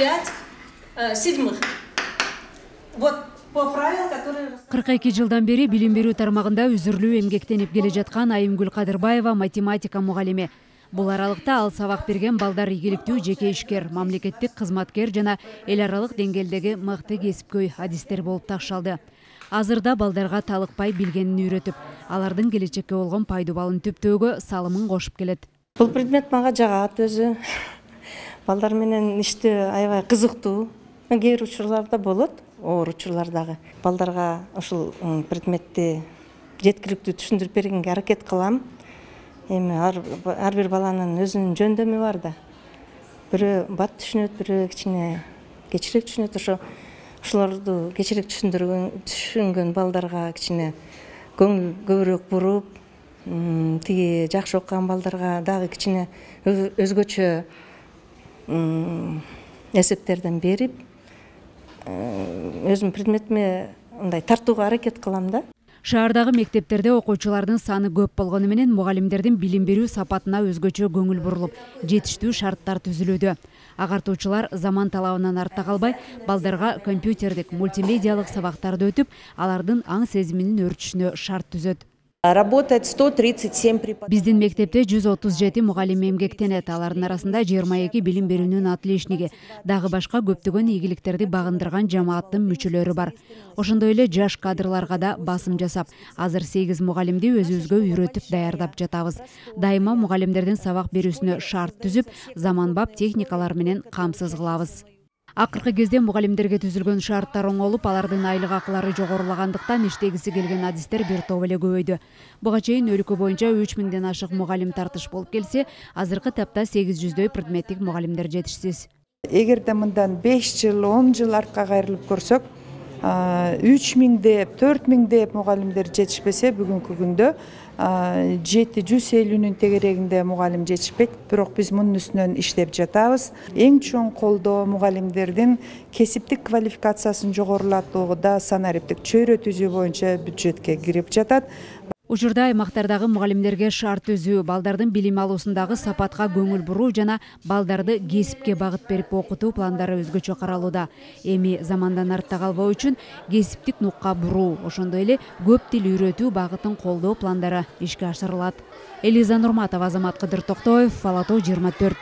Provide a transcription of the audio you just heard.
5/7. Вот по правилам, которые... 42 жылдан бери билим берүү тармагында үзүрлүү эмгектенип келе жаткан Айымгүл Кадырбаева математика мугалими. Бул аралыкта ал сабак берген балдар ийгиликтүү жеке ишкер, мамлекеттик кызматкер жана эл аралык деңгээлдеги мыкты кесипкөй адистер болуп такшалды. Азырда балдарга талыкпай билгенин үйрөтүп, алардын келечекке болгон пайдубалын түптөөгө салымын кошуп келет. Бул предмет мага жагат өзү. Балдар менен иштөө аябай кызыктуу. Кээ бир учурларда болот, оор учурлардагы. Балдарга ушул предметти жеткиликтүү түшүндүрүп бергенге аракет кылам. Эми ар бир баланын өзүнүн жөндөмү бар да. Бирөө бат түшүнөт, бирөө кичине кечирээк түшүнөт. Ошолорду кечирээк түшүнгөн балдарга кичине көңүл көбүрөөк буруп, тиги жакшы окуган балдарга дагы кичине өзгөчө эсептерден берип, өзүм предметиме мындай тартууга аракет кылам да. Шаардагы мектептерде окуучулардын саны көп болгону менен мугалимдердин билим берүү сапатына өзгөчө көңүл бурулуп, жетиштүү шарттар түзүлүүдө. Агартуучулар заман талабынан артта калбай, балдарга компьютердик, мультимедиалык сабактарды өтүп, алардын аң сезиминин өрчүшүнө шарт түзөт. Работает 137 преподавателей. Биздин мектепте 137 мугалим эмгектенет, алардын арасында 22 билим берүүнүн отличниги, дагы башка көптөгөн ийгиликтерди багындырган жамааттын мүчөлөрү бар. Ошондой эле жаш кадрларга да басым жасап, азыр 8 мугалимди өзүбүзгө үйрөтүп даярдап жатабыз. Дайыма мугалимдердин сабак берүүсүнө шарт түзүп, заманбап техникалар менен камсыз кылабыз. Акыркы кезде мугалимдерге түзүлгөн шарттар оңолуп, алардын айлык акылары жогорулагандыктан иштегиси келген адистер бир топ эле көбөйдү. Буга чейин өлкө боюнча 3000ден ашык мугалим тартыш болуп келсе, азыркы тапта 800дөй предметтик мугалимдер жетишсиз. Эгерде мындан 5 жыл, 10 жыл артка кайрылып көрсөк, 3000 деп, 4000 деп мугалимдер жетишпесе, бүгүнкү күндө 750-нün тегерегинде мугалим жетишпейт, бирок биз мунун үстүнөн иштеп жатабыз. Эң чоң колдоо мугалимдердин кесиптик квалификациясын жогорулатууга санариптик чөйрө түзүү боюнча бюджетке кирип жатат. Учурда аймактардагы мугалимдерге шарт түзүү, балдардын билим алуусундагы сапатка көңүл буруу жана балдарды кесипке багыт берип окутуу пландары өзгөчө каралууда. Эми замандан артта калбоо үчүн кесиптик нукка буруу, ошондой эле көп тил үйрөтүү багытын колдоо пландары ишке ашырылат. Элиза Нурматова, Азамат Кыдыр Токтоев, Ала Тоо 24.